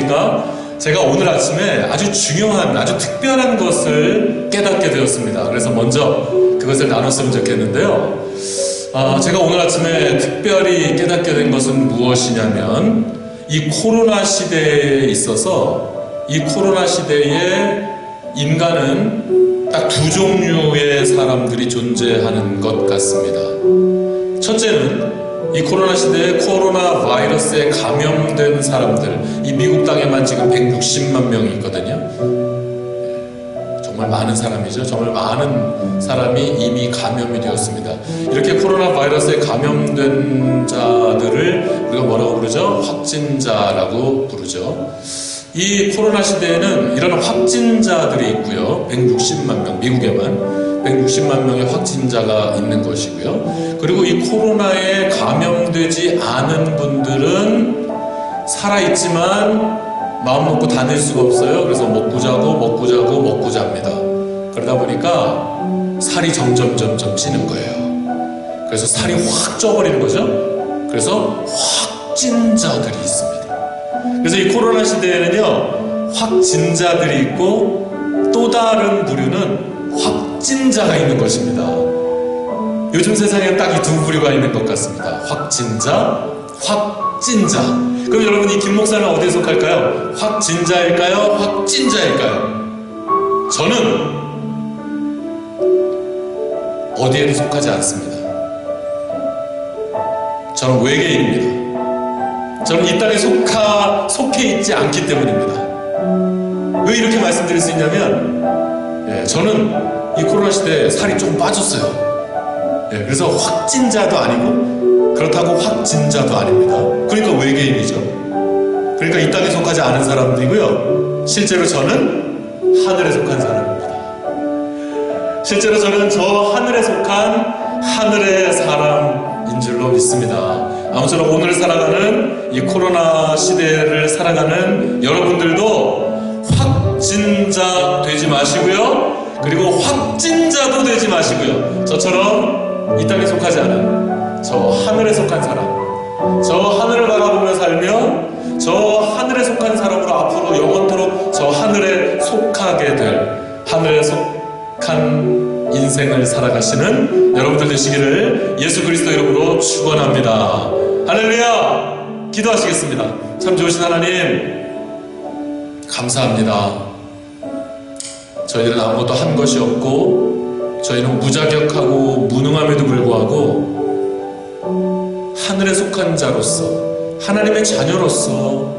아십니까? 제가 오늘 아침에 아주 중요한, 아주 특별한 것을 깨닫게 되었습니다. 그래서 먼저 그것을 나눴으면 좋겠는데요. 제가 오늘 아침에 특별히 깨닫게 된 것은 무엇이냐면, 이 코로나 시대에 있어서, 이 코로나 시대에 인간은 딱 두 종류의 사람들이 존재하는 것 같습니다. 첫째는 이 코로나 시대에 코로나 바이러스에 감염된 사람들, 이 미국 땅에만 지금 160만 명이 있거든요. 정말 많은 사람이죠. 정말 많은 사람이 이미 감염이 되었습니다. 이렇게 코로나 바이러스에 감염된 자들을 우리가 뭐라고 부르죠? 확진자라고 부르죠. 이 코로나 시대에는 이런 확진자들이 있고요. 160만 명, 미국에만 160만 명의 확진자가 있는 것이고요. 그리고 이 코로나에 감염되지 않은 분들은 살아있지만 마음 먹고 다닐 수가 없어요. 그래서 먹고 자고 잡니다. 그러다 보니까 살이 점점 찌는 거예요. 그래서 살이 확 쪄버리는 거죠. 그래서 확진자들이 있습니다. 그래서 이 코로나 시대에는요, 확진자들이 있고 또 다른 부류는 확진자가 있는 것입니다. 요즘 세상에 딱 이 두 부류가 있는 것 같습니다. 확진자, 확진자. 그럼 여러분, 이 김 목사는 어디에 속할까요? 확진자일까요? 확진자일까요? 저는 어디에도 속하지 않습니다. 저는 외계인입니다. 저는 이 땅에 속해 있지 않기 때문입니다. 왜 이렇게 말씀드릴 수 있냐면, 저는 이 코로나 시대에 살이 조금 빠졌어요. 그래서 확진자도 아니고 그렇다고 확진자도 아닙니다. 그러니까 외계인이죠. 그러니까 이 땅에 속하지 않은 사람들이고요. 실제로 저는 하늘에 속한 사람입니다. 실제로 저는 저 하늘에 속한 하늘의 사람인 줄로 믿습니다. 아무쪼록 오늘 살아가는 이 코로나 시대를 살아가는 여러분들도 확진자 되지 마시고요. 그리고 확진자도 되지 마시고요. 저처럼 이 땅에 속하지 않은 저 하늘에 속한 사람, 저 하늘을 바라보며 살며 저 하늘에 속한 사람으로 앞으로 영원토록 저 하늘에 속하게 될, 하늘에 속한 인생을 살아가시는 여러분들 되시기를 예수 그리스도 이름으로 축원합니다. 할렐루야! 기도하시겠습니다. 참 좋으신 하나님, 감사합니다. 저희들은 아무것도 한 것이 없고 저희는 무자격하고 무능함에도 불구하고 하늘에 속한 자로서, 하나님의 자녀로서,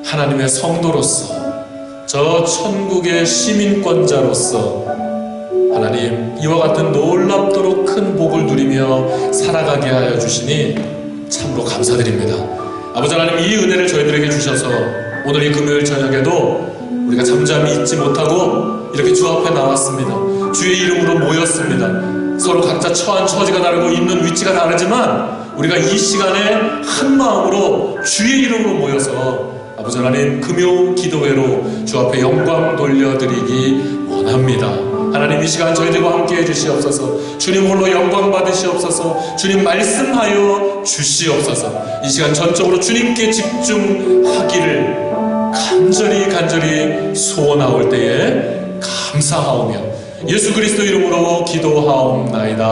하나님의 성도로서, 저 천국의 시민권자로서 하나님, 이와 같은 놀랍도록 큰 복을 누리며 살아가게 하여 주시니 참으로 감사드립니다. 아버지 하나님, 이 은혜를 저희들에게 주셔서 오늘 이 금요일 저녁에도 우리가 잠잠히 있지 못하고 이렇게 주 앞에 나왔습니다. 주의 이름으로 모였습니다. 서로 각자 처한 처지가 다르고 있는 위치가 다르지만 우리가 이 시간에 한 마음으로 주의 이름으로 모여서 아버지 하나님, 금요 기도회로 주 앞에 영광 돌려드리기 원합니다. 하나님, 이 시간 저희들과 함께 해주시옵소서. 주님 홀로 영광 받으시옵소서. 주님 말씀하여 주시옵소서. 이 시간 전적으로 주님께 집중하기를 간절히 소원하올 때에 감사하오며 예수 그리스도 이름으로 기도하옵나이다.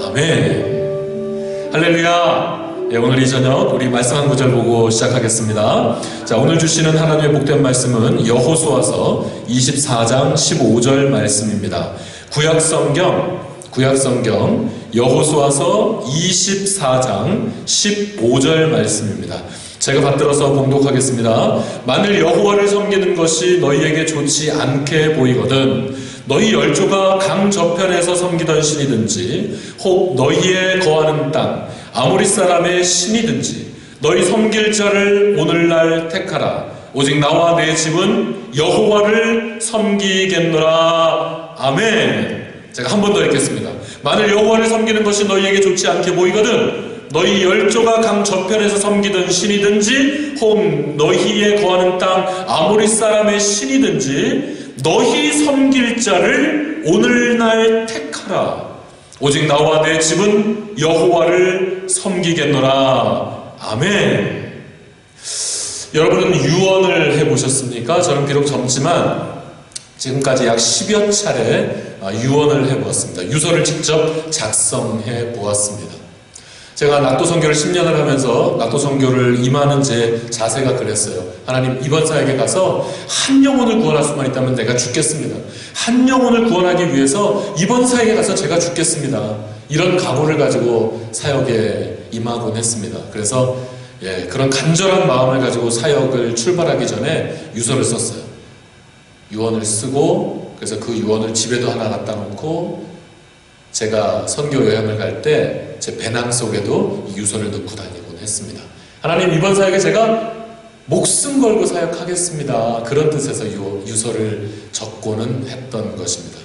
아멘. 할렐루야. 오늘 이 저녁 우리 말씀 한 구절 보고 시작하겠습니다. 자, 오늘 주시는 하나님의 복된 말씀은 여호수아서 24장 15절 말씀입니다. 구약성경 여호수아서 24장 15절 말씀입니다. 제가 받들어서 봉독하겠습니다. 만일 여호와를 섬기는 것이 너희에게 좋지 않게 보이거든 너희 열조가 강 저편에서 섬기던 신이든지 혹 너희의 거하는 땅 아모리 사람의 신이든지 너희 섬길 자를 오늘날 택하라. 오직 나와 내 집은 여호와를 섬기겠노라. 아멘. 제가 한 번 더 읽겠습니다. 만일 여호와를 섬기는 것이 너희에게 좋지 않게 보이거든 너희 열조가 강 저편에서 섬기던 신이든지 혹 너희의 거하는 땅 아모리 사람의 신이든지 너희 섬길 자를 오늘날 택하라. 오직 나와 내 집은 여호와를 섬기겠노라. 아멘. 여러분은 유언을 해보셨습니까? 저는 비록 젊지만 지금까지 약 10여 차례 유언을 해보았습니다. 유서를 직접 작성해 보았습니다. 제가 낙도 선교를 10년을 하면서 낙도 선교를 임하는 제 자세가 그랬어요. 하나님, 이번 사역에 가서 한 영혼을 구원할 수만 있다면 내가 죽겠습니다. 한 영혼을 구원하기 위해서 이번 사역에 가서 제가 죽겠습니다. 이런 각오를 가지고 사역에 임하곤 했습니다. 그래서 그런 간절한 마음을 가지고 사역을 출발하기 전에 유서를 썼어요. 유언을 쓰고, 그래서 그 유언을 집에도 하나 갖다 놓고, 제가 선교 여행을 갈 때 제 배낭 속에도 이 유서를 넣고 다니곤 했습니다. 하나님, 이번 사역에 제가 목숨 걸고 사역하겠습니다. 그런 뜻에서 유서를 적고는 했던 것입니다.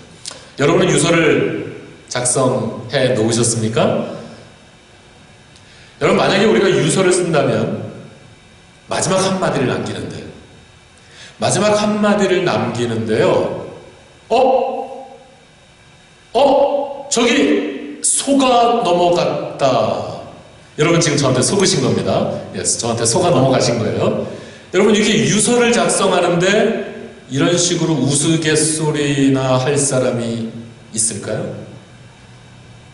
여러분은 유서를 작성해 놓으셨습니까? 여러분, 만약에 우리가 유서를 쓴다면 마지막 한마디를 남기는데, 마지막 한마디를 남기는데요, 저기 소가 넘어갔다. 여러분 지금 저한테 속으신 겁니다. 저한테 소가 넘어가신 거예요. 여러분, 이렇게 유서를 작성하는데 이런 식으로 우스갯소리나 할 사람이 있을까요?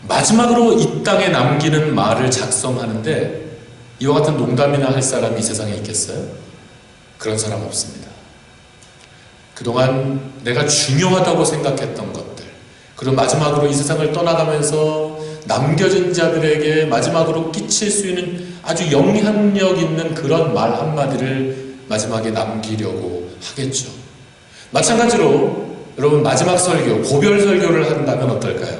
마지막으로 이 땅에 남기는 말을 작성하는데 이와 같은 농담이나 할 사람이 이 세상에 있겠어요? 그런 사람 없습니다. 그동안 내가 중요하다고 생각했던 것들, 그리고 마지막으로 이 세상을 떠나가면서 남겨진 자들에게 마지막으로 끼칠 수 있는 아주 영향력 있는 그런 말 한마디를 마지막에 남기려고 하겠죠. 마찬가지로 여러분, 마지막 설교, 고별 설교를 한다면 어떨까요?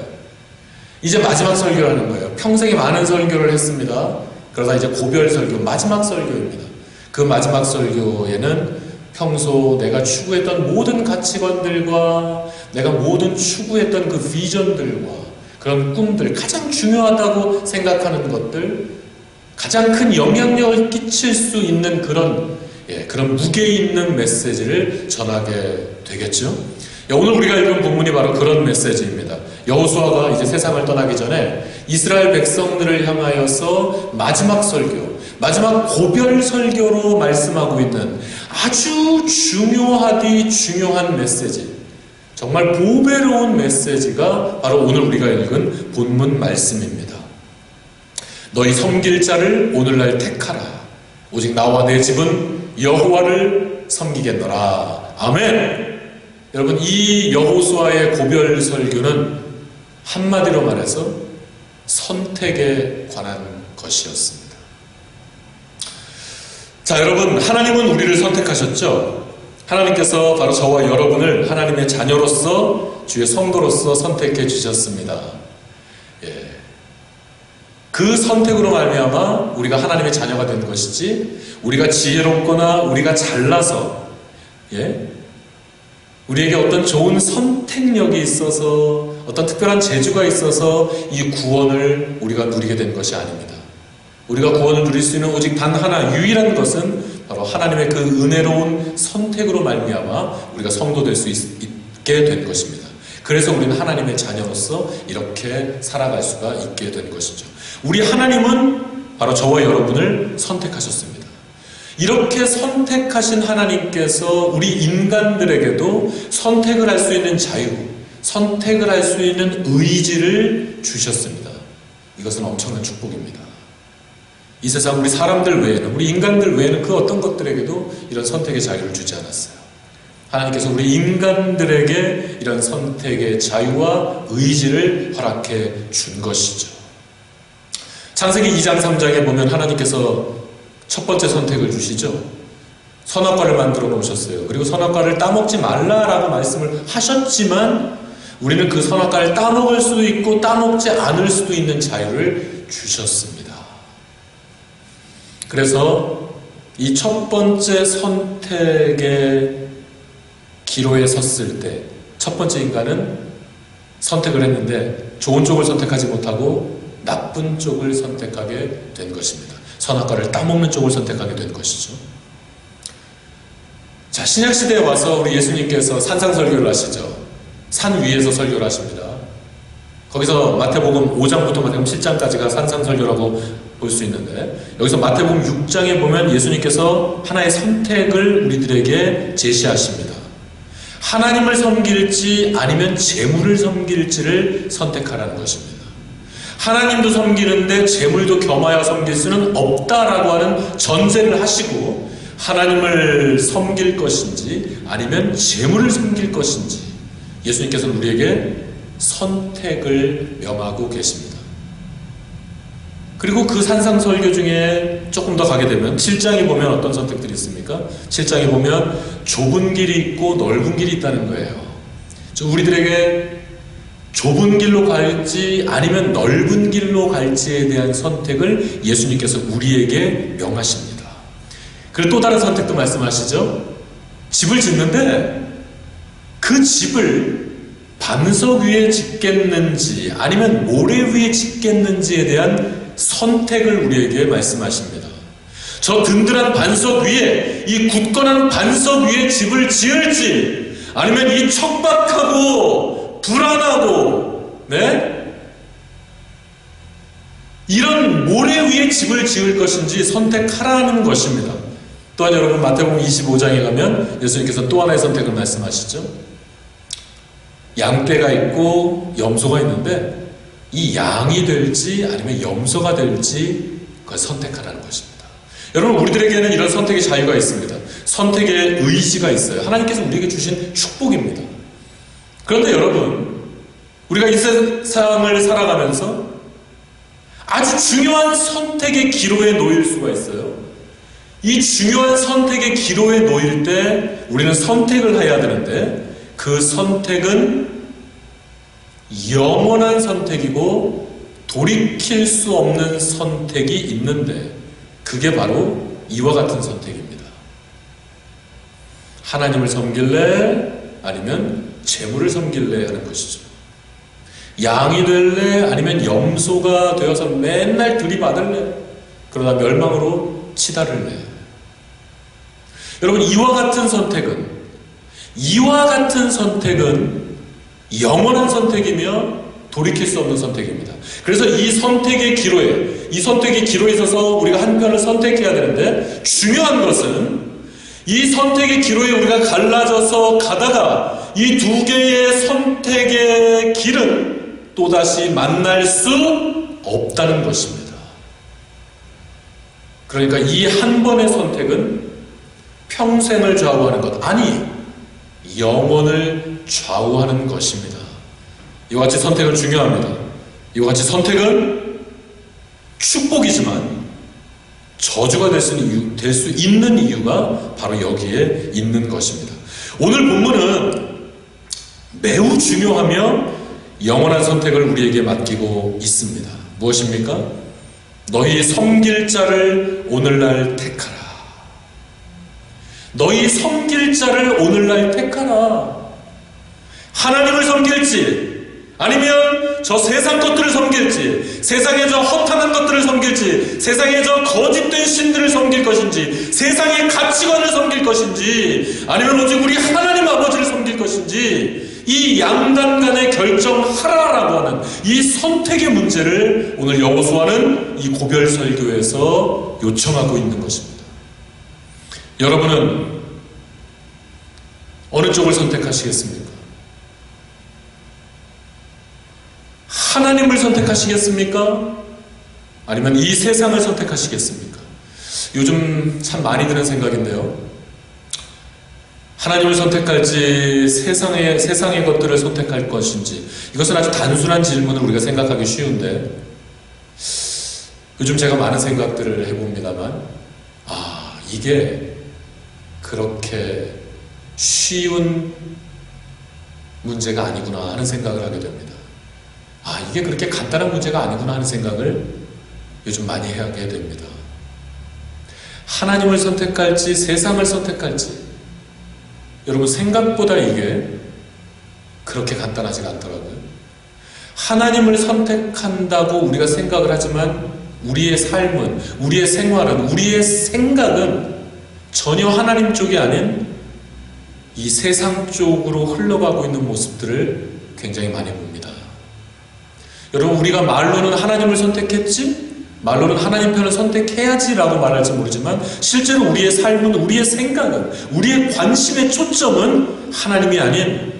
이제 마지막 설교를 하는 거예요. 평생에 많은 설교를 했습니다. 그러다 이제 고별 설교, 마지막 설교입니다. 그 마지막 설교에는 평소 내가 추구했던 모든 가치관들과 내가 모든 추구했던 그 비전들과 그런 꿈들, 가장 중요하다고 생각하는 것들, 가장 큰 영향력을 끼칠 수 있는 그런 무게 있는 메시지를 전하게 되겠죠. 오늘 우리가 읽은 본문이 바로 그런 메시지입니다. 여호수아가 이제 세상을 떠나기 전에 이스라엘 백성들을 향하여서 마지막 설교, 마지막 고별 설교로 말씀하고 있는 아주 중요하디 중요한 메시지, 정말 보배로운 메시지가 바로 오늘 우리가 읽은 본문 말씀입니다. 너희 섬길 자를 오늘날 택하라. 오직 나와 내 집은 여호와를 섬기겠노라. 아멘. 여러분, 이 여호수아의 고별 설교는 한마디로 말해서 선택에 관한 것이었습니다. 자, 여러분, 하나님은 우리를 선택하셨죠? 하나님께서 바로 저와 여러분을 하나님의 자녀로서, 주의 성도로서 선택해 주셨습니다. 그 선택으로 말미암아 우리가 하나님의 자녀가 된 것이지, 우리가 지혜롭거나 우리가 잘나서 우리에게 어떤 좋은 선택력이 있어서, 어떤 특별한 재주가 있어서 이 구원을 우리가 누리게 된 것이 아닙니다. 우리가 구원을 누릴 수 있는 오직 단 하나, 유일한 것은 바로 하나님의 그 은혜로운 선택으로 말미암아 우리가 성도 될 수 있게 된 것입니다. 그래서 우리는 하나님의 자녀로서 이렇게 살아갈 수가 있게 된 것이죠. 우리 하나님은 바로 저와 여러분을 선택하셨습니다. 이렇게 선택하신 하나님께서 우리 인간들에게도 선택을 할 수 있는 자유, 선택을 할 수 있는 의지를 주셨습니다. 이것은 엄청난 축복입니다. 이 세상 우리 사람들 외에는, 우리 인간들 외에는 그 어떤 것들에게도 이런 선택의 자유를 주지 않았어요. 하나님께서 우리 인간들에게 이런 선택의 자유와 의지를 허락해 준 것이죠. 창세기 2장 3장에 보면 하나님께서 첫 번째 선택을 주시죠. 선악과를 만들어 놓으셨어요. 그리고 선악과를 따먹지 말라라고 말씀을 하셨지만 우리는 그 선악과를 따먹을 수도 있고 따먹지 않을 수도 있는 자유를 주셨습니다. 그래서 이 첫 번째 선택의 기로에 섰을 때 첫 번째 인간은 선택을 했는데 좋은 쪽을 선택하지 못하고 나쁜 쪽을 선택하게 된 것입니다. 선악과를 따먹는 쪽을 선택하게 된 것이죠. 자, 신약시대에 와서 우리 예수님께서 산상설교를 하시죠. 산 위에서 설교를 하십니다. 거기서 마태복음 5장부터 마태복음 7장까지가 산상설교라고 볼 수 있는데, 여기서 마태복음 6장에 보면 예수님께서 하나의 선택을 우리들에게 제시하십니다. 하나님을 섬길지 아니면 재물을 섬길지를 선택하라는 것입니다. 하나님도 섬기는데 재물도 겸하여 섬길 수는 없다라고 하는 전제를 하시고, 하나님을 섬길 것인지 아니면 재물을 섬길 것인지 예수님께서는 우리에게 선택을 명하고 계십니다. 그리고 그 산상설교 중에 조금 더 가게 되면 7장에 보면 어떤 선택들이 있습니까? 7장에 보면 좁은 길이 있고 넓은 길이 있다는 거예요. 우리들에게 좁은 길로 갈지 아니면 넓은 길로 갈지에 대한 선택을 예수님께서 우리에게 명하십니다. 그리고 또 다른 선택도 말씀하시죠. 집을 짓는데 그 집을 반석 위에 짓겠는지 아니면 모래 위에 짓겠는지에 대한 선택을 우리에게 말씀하십니다. 저 든든한 반석 위에, 이 굳건한 반석 위에 집을 지을지 아니면 이 척박하고 불안하고 이런 모래 위에 집을 지을 것인지 선택하라는 것입니다. 또한 여러분 마태복음 25장에 가면 예수님께서 또 하나의 선택을 말씀하시죠. 양떼가 있고 염소가 있는데 이 양이 될지 아니면 염소가 될지 그걸 선택하라는 것입니다. 여러분, 우리들에게는 이런 선택의 자유가 있습니다. 선택의 의지가 있어요. 하나님께서 우리에게 주신 축복입니다. 그런데 여러분, 우리가 이 세상을 살아가면서 아주 중요한 선택의 기로에 놓일 수가 있어요. 이 중요한 선택의 기로에 놓일 때 우리는 선택을 해야 되는데, 그 선택은 영원한 선택이고 돌이킬 수 없는 선택이 있는데, 그게 바로 이와 같은 선택입니다. 하나님을 섬길래 아니면 재물을 섬길래 하는 것이죠. 양이 될래 아니면 염소가 되어서 맨날 들이받을래, 그러다 멸망으로 치달을래. 여러분, 이와 같은 선택은 영원한 선택이며 돌이킬 수 없는 선택입니다. 그래서 이 선택의 기로에 있어서 우리가 한 편을 선택해야 되는데, 중요한 것은 이 선택의 기로에 우리가 갈라져서 가다가 이 두 개의 선택의 길은 또다시 만날 수 없다는 것입니다. 그러니까 이 한 번의 선택은 평생을 좌우하는 것, 아니 영원을 좌우하는 것입니다. 이와 같이 선택은 중요합니다. 이와 같이 선택은 축복이지만 저주가 될 수 있는 이유가 바로 여기에 있는 것입니다. 오늘 본문은 매우 중요하며 영원한 선택을 우리에게 맡기고 있습니다. 무엇입니까? 너희 섬길 자를 오늘날 택하라. 너희 섬길 자를 오늘날 택하라. 하나님을 섬길지 아니면 저 세상 것들을 섬길지, 세상의 저 허탄한 것들을 섬길지, 세상의 저 거짓된 신들을 섬길 것인지, 세상의 가치관을 섬길 것인지, 아니면 오직 우리 하나님 아버지를 섬길 것인지, 이 양단 간에 결정하라라고 하는 이 선택의 문제를 오늘 여호수아는 이 고별 설교에서 요청하고 있는 것입니다. 여러분은 어느 쪽을 선택하시겠습니까? 하나님을 선택하시겠습니까? 아니면 이 세상을 선택하시겠습니까? 요즘 참 많이 드는 생각인데요. 하나님을 선택할지 세상의 것들을 선택할 것인지, 이것은 아주 단순한 질문을 우리가 생각하기 쉬운데, 요즘 제가 많은 생각들을 해봅니다만, 이게 그렇게 쉬운 문제가 아니구나 하는 생각을 하게 됩니다. 이게 그렇게 간단한 문제가 아니구나 하는 생각을 요즘 많이 하게 됩니다. 하나님을 선택할지 세상을 선택할지, 여러분 생각보다 이게 그렇게 간단하지가 않더라고요. 하나님을 선택한다고 우리가 생각을 하지만 우리의 삶은, 우리의 생활은, 우리의 생각은 전혀 하나님 쪽이 아닌 이 세상 쪽으로 흘러가고 있는 모습들을 굉장히 많이 봅니다. 여러분, 우리가 말로는 하나님을 선택했지, 말로는 하나님 편을 선택해야지 라고 말할지 모르지만 실제로 우리의 삶은, 우리의 생각은, 우리의 관심의 초점은 하나님이 아닌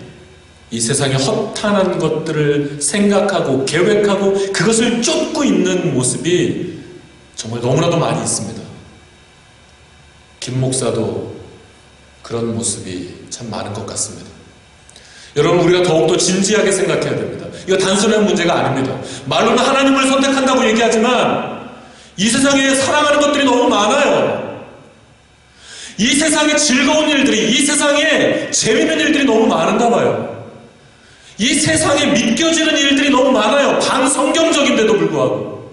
이 세상의 허탄한 것들을 생각하고 계획하고 그것을 쫓고 있는 모습이 정말 너무나도 많이 있습니다. 김 목사도 그런 모습이 참 많은 것 같습니다. 여러분, 우리가 더욱더 진지하게 생각해야 됩니다. 이거 단순한 문제가 아닙니다. 말로는 하나님을 선택한다고 얘기하지만 이 세상에 사랑하는 것들이 너무 많아요. 이 세상에 즐거운 일들이, 이 세상에 재밌는 일들이 너무 많은가 봐요. 이 세상에 믿겨지는 일들이 너무 많아요. 반성경적인데도 불구하고.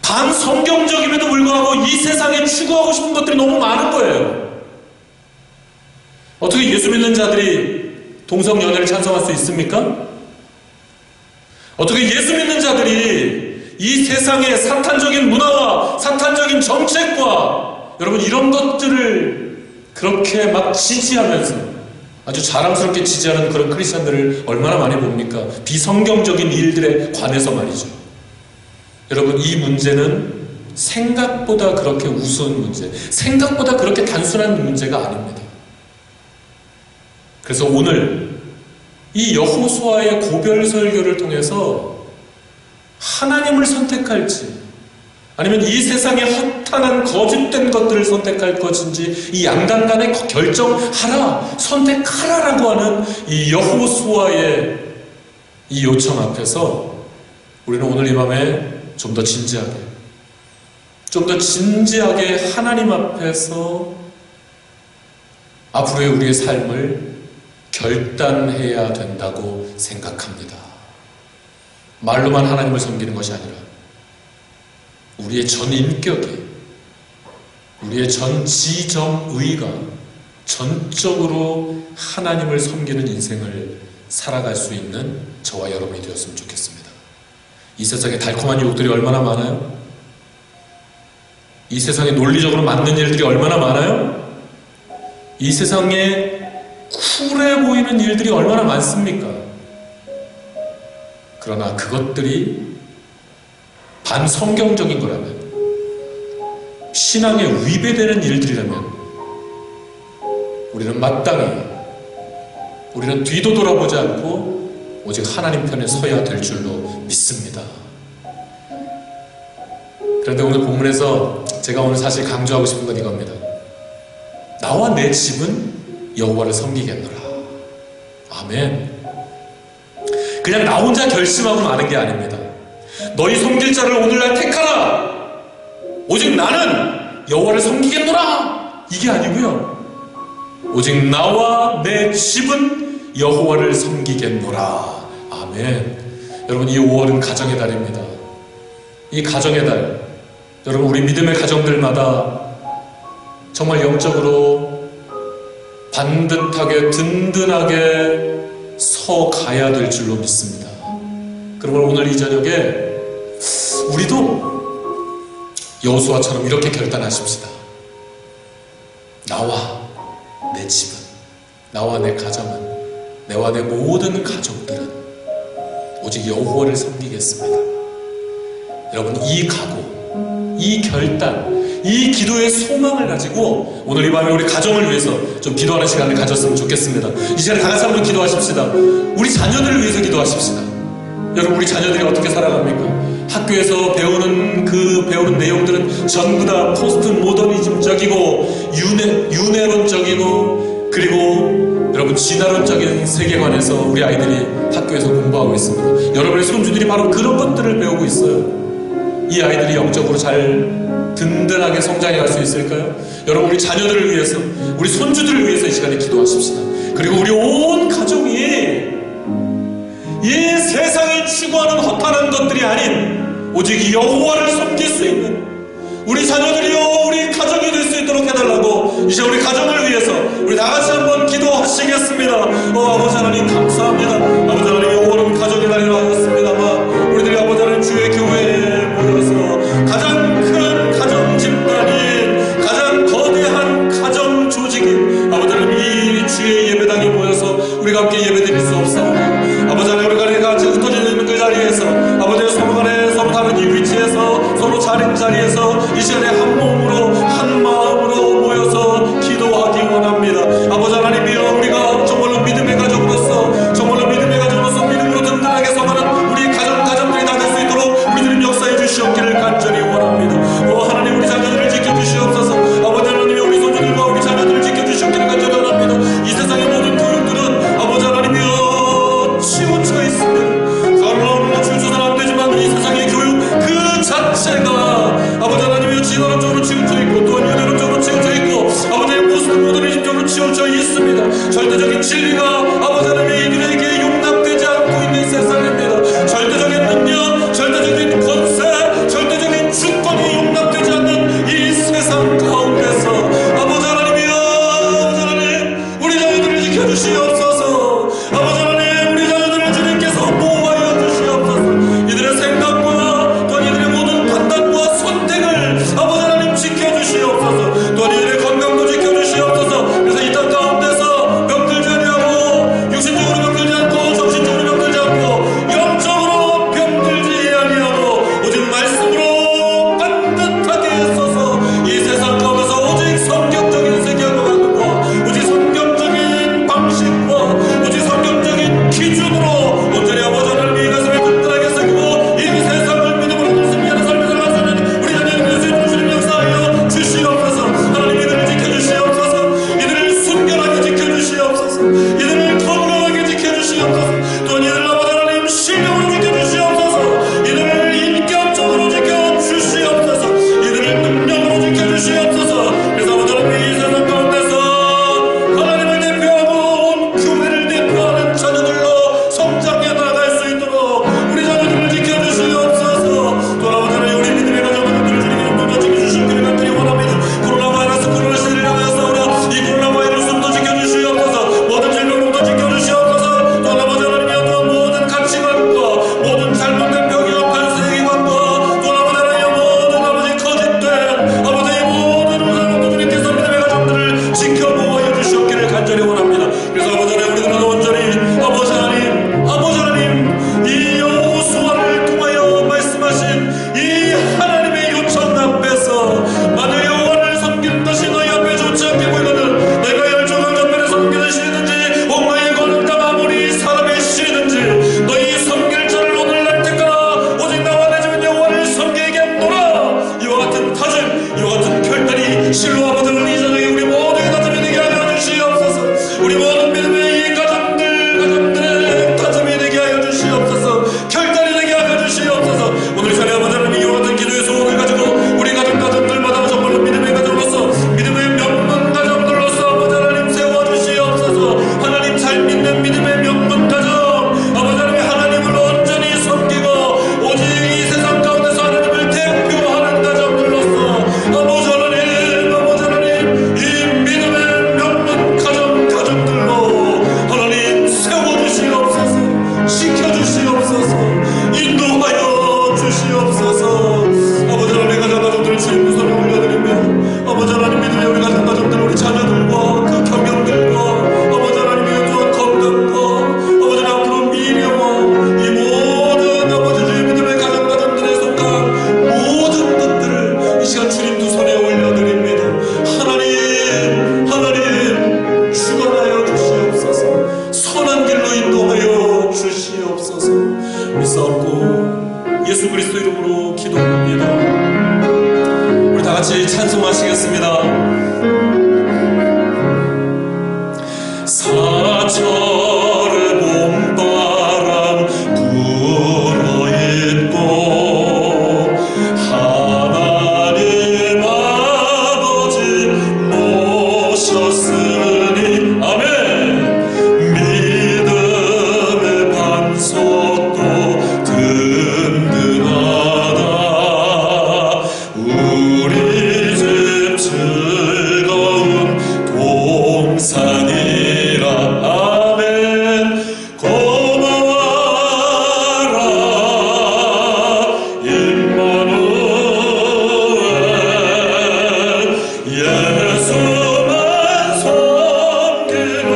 반성경적임에도 불구하고 이 세상에 추구하고 싶은 것들이 너무 많은 거예요. 어떻게 예수 믿는 자들이 동성연애를 찬성할 수 있습니까? 어떻게 예수 믿는 자들이 이 세상의 사탄적인 문화와 사탄적인 정책과 여러분 이런 것들을 그렇게 막 지지하면서 아주 자랑스럽게 지지하는 그런 크리스천들을 얼마나 많이 봅니까? 비성경적인 일들에 관해서 말이죠. 여러분, 이 문제는 생각보다 그렇게 우스운 문제, 생각보다 그렇게 단순한 문제가 아닙니다. 그래서 오늘 이 여호수아의 고별 설교를 통해서 하나님을 선택할지 아니면 이 세상의 허탄한 거짓된 것들을 선택할 것인지 이 양단 간에 결정하라, 선택하라라고 하는 이 여호수아의 이 요청 앞에서 우리는 오늘 이 밤에 좀 더 진지하게 하나님 앞에서 앞으로의 우리의 삶을 결단해야 된다고 생각합니다. 말로만 하나님을 섬기는 것이 아니라 우리의 전 인격이, 우리의 전 지정의가 전적으로 하나님을 섬기는 인생을 살아갈 수 있는 저와 여러분이 되었으면 좋겠습니다. 이 세상에 달콤한 유혹들이 얼마나 많아요? 이 세상에 논리적으로 맞는 일들이 얼마나 많아요? 이 세상에 쿨해 보이는 일들이 얼마나 많습니까? 그러나 그것들이 반성경적인 거라면, 신앙에 위배되는 일들이라면 우리는 마땅히, 우리는 뒤도 돌아보지 않고 오직 하나님 편에 서야 될 줄로 믿습니다. 그런데 오늘 본문에서 제가 오늘 사실 강조하고 싶은 건 이겁니다. 나와 내 집은 여호와를 섬기겠노라. 아멘. 그냥 나 혼자 결심하고 마는 게 아닙니다. 너희 섬길 자를 오늘날 택하라. 오직 나는 여호와를 섬기겠노라. 이게 아니고요. 오직 나와 내 집은 여호와를 섬기겠노라. 아멘. 여러분, 이 5월은 가정의 달입니다. 이 가정의 달, 여러분 우리 믿음의 가정들마다 정말 영적으로 반듯하게 든든하게 서 가야 될 줄로 믿습니다. 그러므로 오늘 이 저녁에 우리도 여호수아처럼 이렇게 결단하십시다. 나와 내 집은, 나와 내 가정은, 내와 내 모든 가족들은 오직 여호와를 섬기겠습니다. 여러분, 이 각오, 이 결단, 이 기도의 소망을 가지고 오늘 이 밤에 우리 가정을 위해서 좀 기도하는 시간을 가졌으면 좋겠습니다. 이 시간에 다 같이 한번 기도하십시다. 우리 자녀들을 위해서 기도하십시다. 여러분, 우리 자녀들이 어떻게 살아갑니까? 학교에서 배우는 내용들은 전부 다 포스트 모더니즘적이고 윤회론적이고, 그리고 여러분 진화론적인 세계관에서 우리 아이들이 학교에서 공부하고 있습니다. 여러분의 손주들이 바로 그런 것들을 배우고 있어요. 이 아이들이 영적으로 잘 든든하게 성장해 갈 수 있을까요? 여러분, 우리 자녀들을 위해서, 우리 손주들을 위해서 이 시간에 기도하십시다. 그리고 우리 온 가족이 이 세상이 추구하는 허탄한 것들이 아닌 오직 여호와를 섬길 수 있는 우리 자녀들이요, 우리 가정이 될 수 있도록 해달라고 이제 우리 가정을 위해서 우리 다같이 한번 기도하시겠습니다. 아버지 하나님 감사합니다. 아버지 하나님, 여호와는 가정의 날이라 하셨습니다만 우리들이 아버지 하나님 주의 교회에 모여서 가장 큰 가정 집단인, 가장 거대한 가정 조직인 아버지 하나님 이 주의 예배당에 모여서 우리가 함께 예배드릴 수 없사오니 아버지 하나님, 우리가 같이 치우쳐 있습니다. 절대적인 진리가 아버지 하나님 이들에게 용납되지 않고 있는 세상입니다. 절대적인 능력, 절대적인 권세, 절대적인 주권이 용납되지 않는 이 세상 가운데서 아버지 하나님이여, 아버지 하나님 우리 자녀들을 지켜주시옵소서. 아버지 하나님 우리 자녀들을 주님께서 보호하여 주시옵소서. 이들의 생각과 또 이들의 모든 판단과 선택을 아버지 하나님 지켜주시옵소서. 또 이들의 건강도 지켜주시옵소서. 그래서 이 땅 가운데서 병들지 아니하고 육신적으로 병들지 않고 정신적으로 병들지 않고 영적으로 병들지 아니하고 오직 말씀으로 반듯하게 써서 이 세상 가운데서 오직 성경적인 세계관과 오직 성경적인 방식과 오직 성경적인 기준으로 온전히 아버지 하나님의 이 가슴을 든든하게 새기고 이 세상을 믿음으로 승리하는 삶을 살아가는 우리 자녀들의 주님 주님 역사하여 주시옵소서. 하나님 이들을 지켜주시옵소서. 이들을 순결하게 지켜주시옵소서. 이들을 건강하게 지켜주시옵소서. 또 이들을 아버지 하나님 신령으로 지켜주시옵소서. 이들을 인격적으로 지켜주시옵소서. 이들을 능력으로 지켜주시옵소서. 그래서 아버지 하나님 이 세상 가운데서 하나님을 대표하고 온 교회를 대표하는 자녀들로 성장해 나갈 수 있도록 우리 자녀들을 지켜주시옵소서. 또 아버지 하나님 우리 믿음의 가정들을 주님의 용도로 지켜주시기를 간절히 원합니다. 코로나 바이러스 코로나 시대를 향하여서 이 코로나 바이러스부터 지켜주시옵소서. 모든 질병부터 지켜주시옵소서. 또 아버지 하나님의 어떤 모든 가치관과 모든 잘못된 병이와 반세기관과 또 아버지 하나님의 모든 아버지 거짓된 아버지의 모든 우상도 주님께서 믿음의 가정들을 지켜보호하여 주시옵기를 간절히 원합니다. 그래서 아버지 하나님 우리들은 온전히 아버지 하나님 이 여호수아를 통하여 말씀하신 이 하나님의 요청 앞에서 만약 여호와를 섬기는 것이 너희 앞에 좋지 않게 보이거든 내가 열조강 전면에 섬기는 시든지 옥마의 거는 땅 아무리 사람의 시든지 너희 섬길 자를 오늘날 택하라. 오직 나와 내 집은 여호와를 섬기겠노라. 이와 같은 다짐 이와 같은 결단이 실로 아버지 하나님 이 자녀의 우리 모두의 다짐이 되게 하여 주시옵소서. 우리 모든 믿음의 이 가정들의 다짐이 되게 하여 주시옵소서. 결단이 되게 하여 주시옵소서. 오늘 이 자리에 아버지 하나님 이와 같은 기도의 소원을 가지고 우리 가정들마다 정말로 믿음의 가정으로서 믿음의 명문 가정들로서 아버지 하나님 세워주시옵소서. 하나님 잘 믿는 믿음의 명문 가정 아버지 하나님 하나님을 온전히 섬기고 오직 이 세상 가운데서 하나님을 대표하는 가정들로서 아버지 하나님 이 믿음의 명문 가정들로 하나님 세워주시옵소서. 지켜주시옵소서. 인도하여 주시옵소서. 아버지 하나님 가정들을 주님 손에 올려드리며 아버지 하나님 믿음의 우리 가정들 우리 자녀들과 그 경영들과 아버지 하나님의 또한 건강과 아버지 하나님 앞으로 미래와 이 모든 아버지 주의 믿음의 가정들에 속한 모든 것들을 이 시간 주님 두 손에 올려드립니다. 하나님 주관하여 주시옵소서. 선한 길로 인도하여 주시옵소서. 믿사옵고 예수 그리스도 이름으로 기도합니다. 우리 다 같이 찬송하시겠습니다. 사철의 봄바람 불어있고 하나님 아버지 모셨으니 아멘. 믿음의 반석도 든든하다. 우리 집 즐거운 동산이라 아멘. 고마워라 임마누엘 예수만 섬기는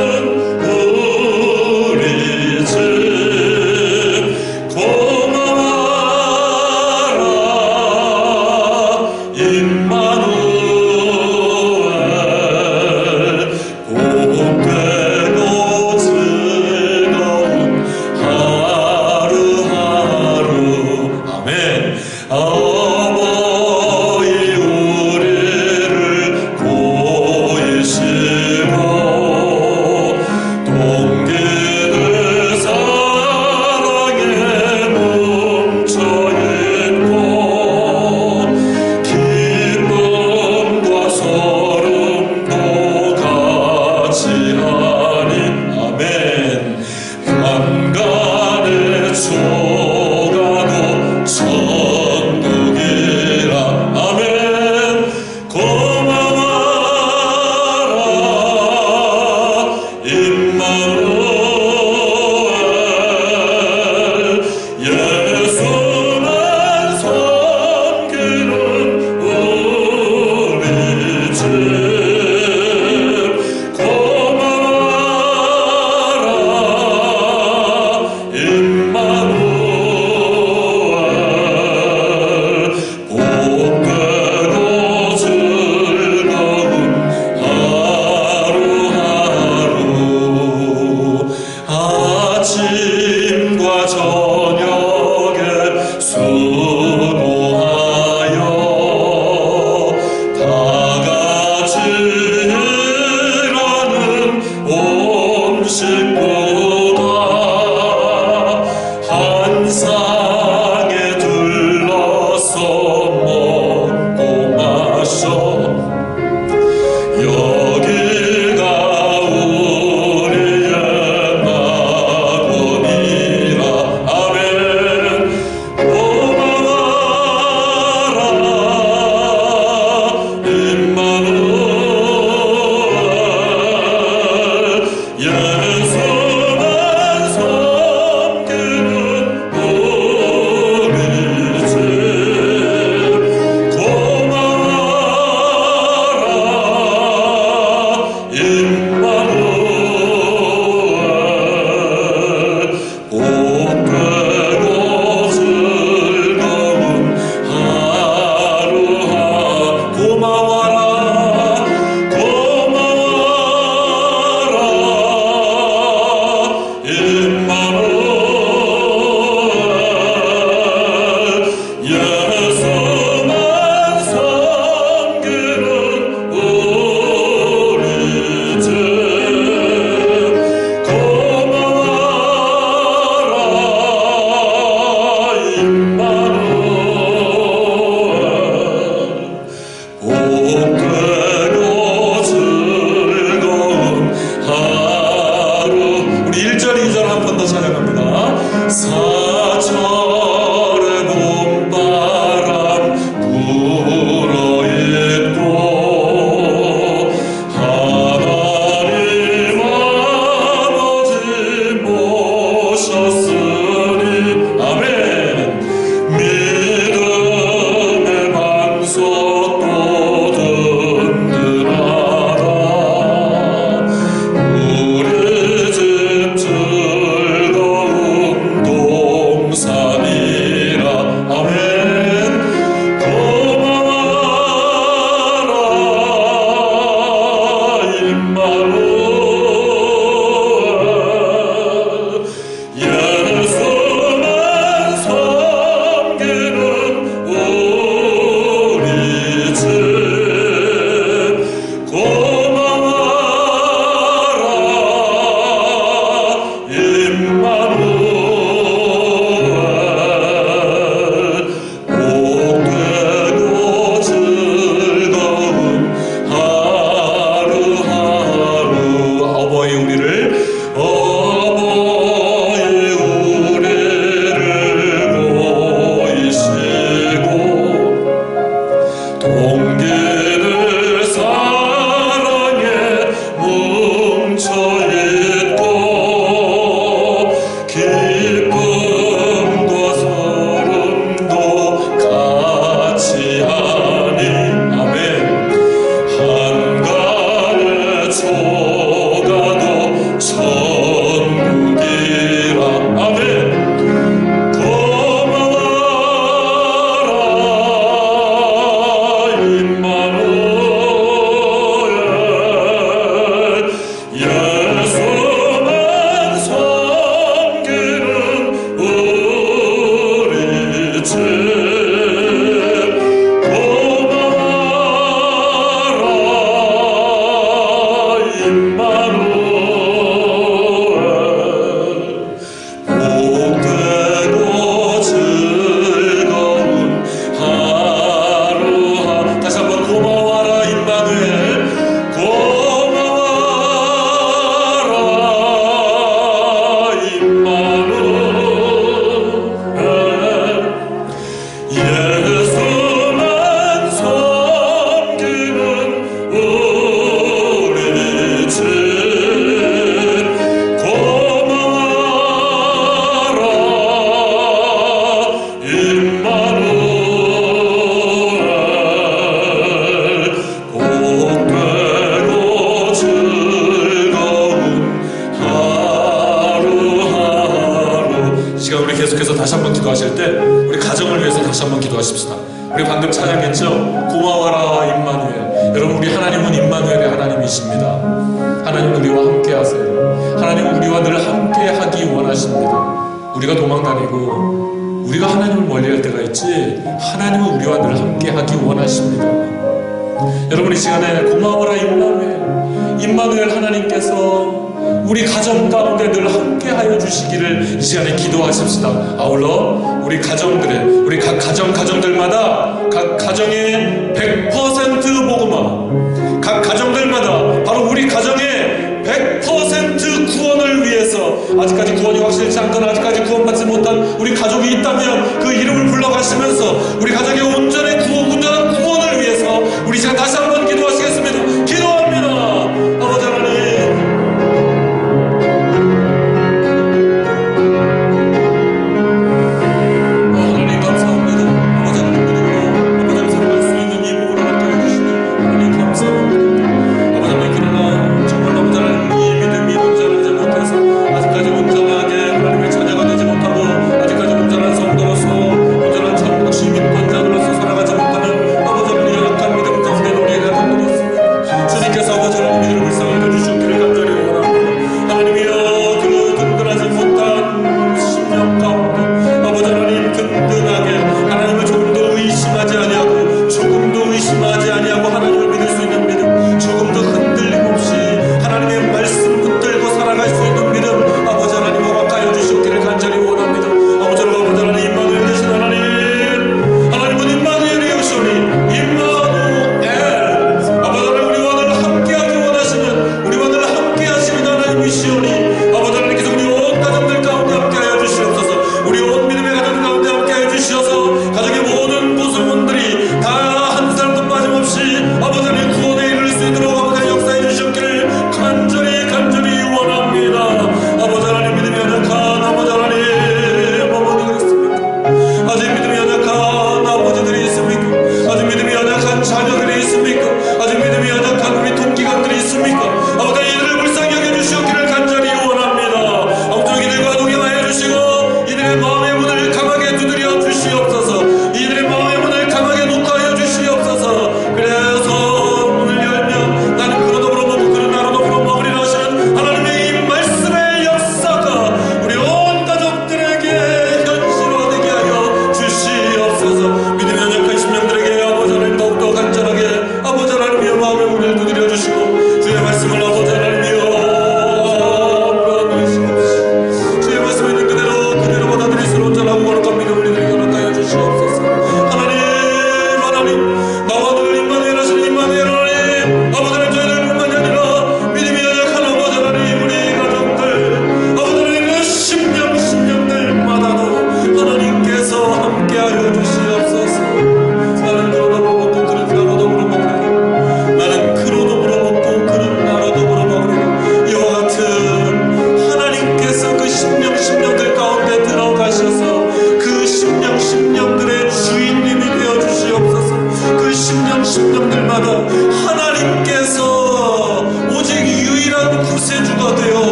우리 집 고마워라 임마누엘 복된 같이하니 아멘. 현관에 초가도 천국이라 아멘. 고마워라 임마누엘. 예수만 섬기는 우리 집. 고마워라 임마누엘. 복되고 즐거운 하루하루. 아침과 저녁에 수고하여 다 같이 일하는 온 식구가 한 상에 둘러서 먹고 마셔. 여기가 우리의 낙원이라 아멘. 고마워라 임마누엘. 예수만 섬기는 우리 집. 고마워라 임마누엘. 복되고 즐거운 하루하루. 고마워라 고마워라 임마누엘. 예수만 섬기는 우리 집. 고마워라 임마누엘. 복되고 즐거운 하루. 우리 1절 2절 한 번 더 찬양합니다. 사절의 봄바람 불어있고 하나님 아버지 모셨으니 아멘. 믿음의 반석도 든든하다. 우리 집 즐거운 동산이라 아멘. 고마워라 임마누엘. 예수만 섬기는 우리 집. 고마워라 임마누엘. 복되고 즐거운 하루하루. 어버이 우리를 보이시고 동기를 사랑에 뭉쳐있고 기쁨과 서름도 같이 하니 아멘. 한간의 초가도 천국이라 아멘. 고마워라 임마누엘. 예수만 섬기는 우리 집. 고마워라 임마누엘. 계속해서 다시 한번 기도하실 때 우리 가정을 위해서 다시 한번 기도하십시다. 우리 방금 찬양했죠? 고마워라 임마누엘. 여러분, 우리 하나님은 임마누엘의 하나님이십니다. 하나님 우리와 함께 하세요. 하나님 우리와 늘 함께 하기 원하십니다. 우리가 도망다니고 우리가 하나님을 멀리할 때가 있지, 하나님은 우리와 늘 함께 하기 원하십니다. 여러분, 이 시간에 고마워라 임마누엘 하나님께서 우리 가정 가운데 늘 함께 하여 주시기를 이 시간에 기도하십시다. 아울러 우리 가정들의, 우리 각 가정들마다 각 가정의 100% 복음화, 각 가정들마다 바로 우리 가정의 100% 구원을 위해서, 아직까지 구원이 확실치 않거나 아직까지 구원받지 못한 우리 가족이 있다면 그 이름을 불러가시면서 우리 가족의 온전한 구원을 위해서 우리 시간 다시 한번 기도하시겠습니다. 기도합니다. 아버지 하나님,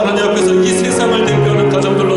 하나님 앞에서 이 세상을 대표하는 가정들로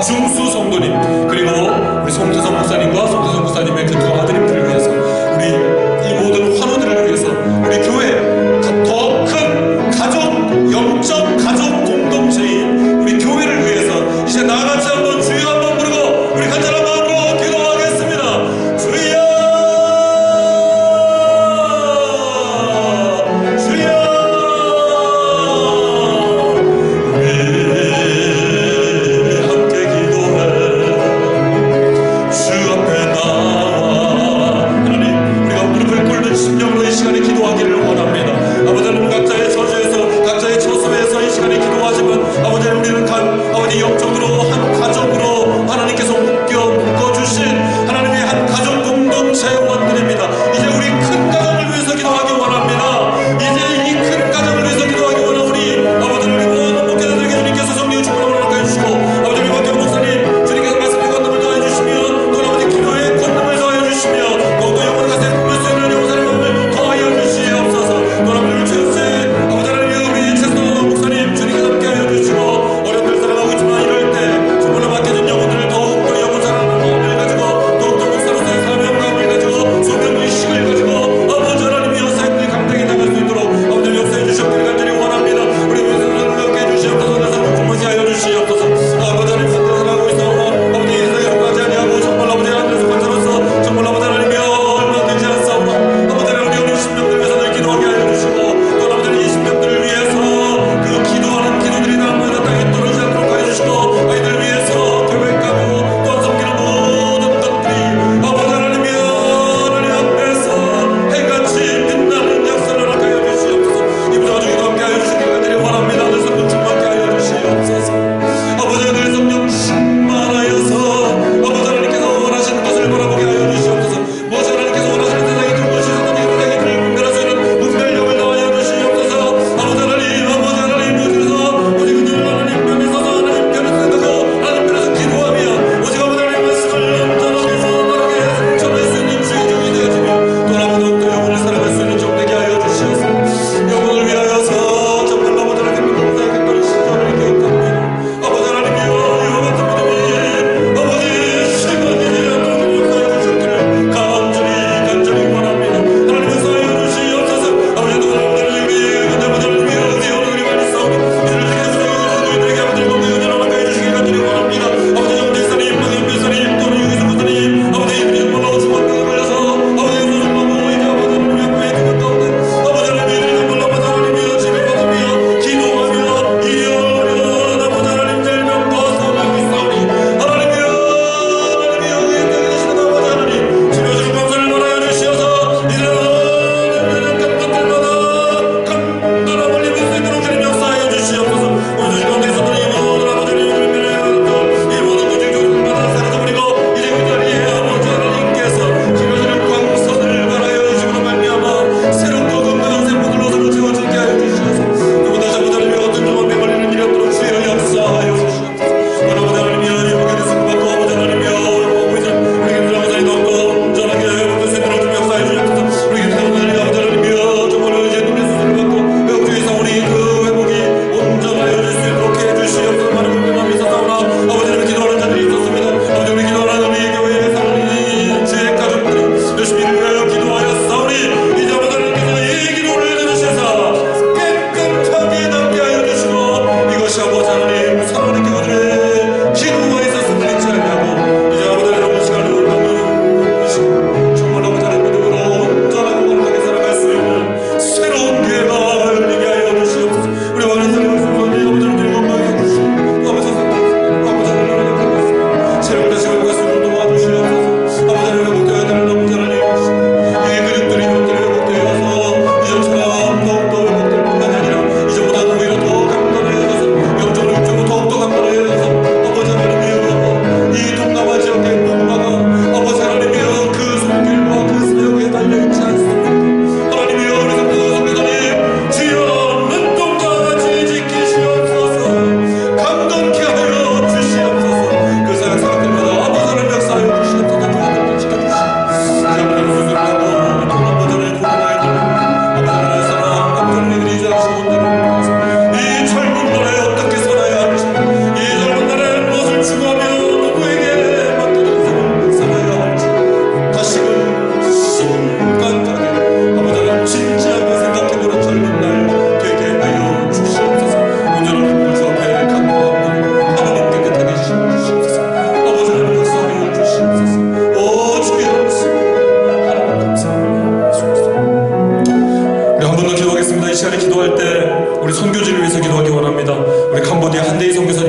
박중수 성도님, 그리고 우리 송태성 목사님과 송태성 목사님의 그 두 아드님들을 위해서, 우리 이 모든 환우들을 위해서, 우리 교회 더 큰 가족, 영적 가족 공동체인 우리 교회를 위해서 이제 나같이 한번 주여 한번 부르고 우리 간절한 마음으로 기도하겠습니다. 주여, 주여, 우리 함께 기도해. 주 앞에 나와 하나님, 우리가 무릎을 꿇는 심령으로 이 시간에 기도하기를 원합니다. 아버지 하나님, 각자의 처지에서, 각자의 처소에서 이 시간에 기도하지만 아버지 하나님, 우리는 아버지 영적으로 한 가족으로 하나님께서 묶어주신 하나님의 한 가족 공동체 원들입니다. 이제 우리 큰 가정을 위해서 기도하기 원합니다. 이제 이 큰 가정을 위해서 기도하기 원하는 우리 아버지 하나님, 모든 목회자들에게 주님께서 성령의 축복을 허락해 주시고, 아버지 하나님, 박경 목사님 주님께서 말씀의 권능을 더해 주시며, 또 아버지 기도의 권능을 더해 주시며, 더욱더 영혼을 가슴에 품을 수 있는 영사의 마음을 더하여 주시옵소서. 또 아버지 최우세 아버지 하나님, 우리 최선호 목사님 주님께서 함께 하여 주시고, 어려운 날 살아가고 있지만 이를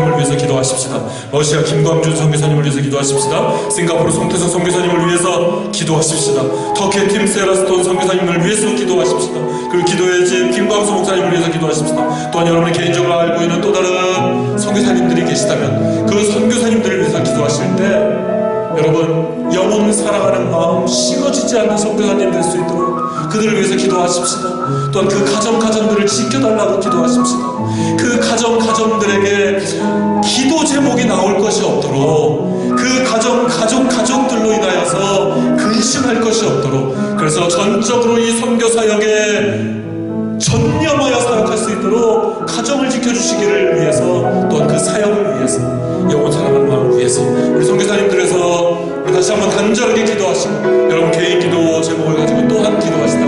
선교사님을 위해서 기도하십시다. 러시아 김광준 선교사님을 위해서 기도하십시다. 싱가포르 송태석 선교사님을 위해서 기도하십시다. 터키 팀 세라스톤 선교사님을 위해서 기도하십시다. 그리고 기도의 집 김광수 목사님을 위해서 기도하십시다. 또한 여러분이 개인적으로 알고 있는 또 다른 선교사님들이 계시다면 그 선교사님들을 위해서 기도하실 때 여러분 영혼을 사랑하는 마음 식어지지 않는 선교사님 될 수 있도록 그들을 위해서 기도하십시다. 또한 그 가정들을 지켜달라고 기도하십시다. 그 가정들에게 기도 제목이 나올 것이 없도록 그 가족들로 인하여서 근심할 것이 없도록 그래서 전적으로 이 선교 사역에 전념하여 사역할 수 있도록 가정을 지켜주시기를 위해서 또한 그 사역을 위해서 영혼 사랑하는 마음을 위해서 우리 선교사님들에서 우리 다시 한번 간절하게 기도하시고 여러분 개인 기도 제목을 가지고 또한 기도하시다.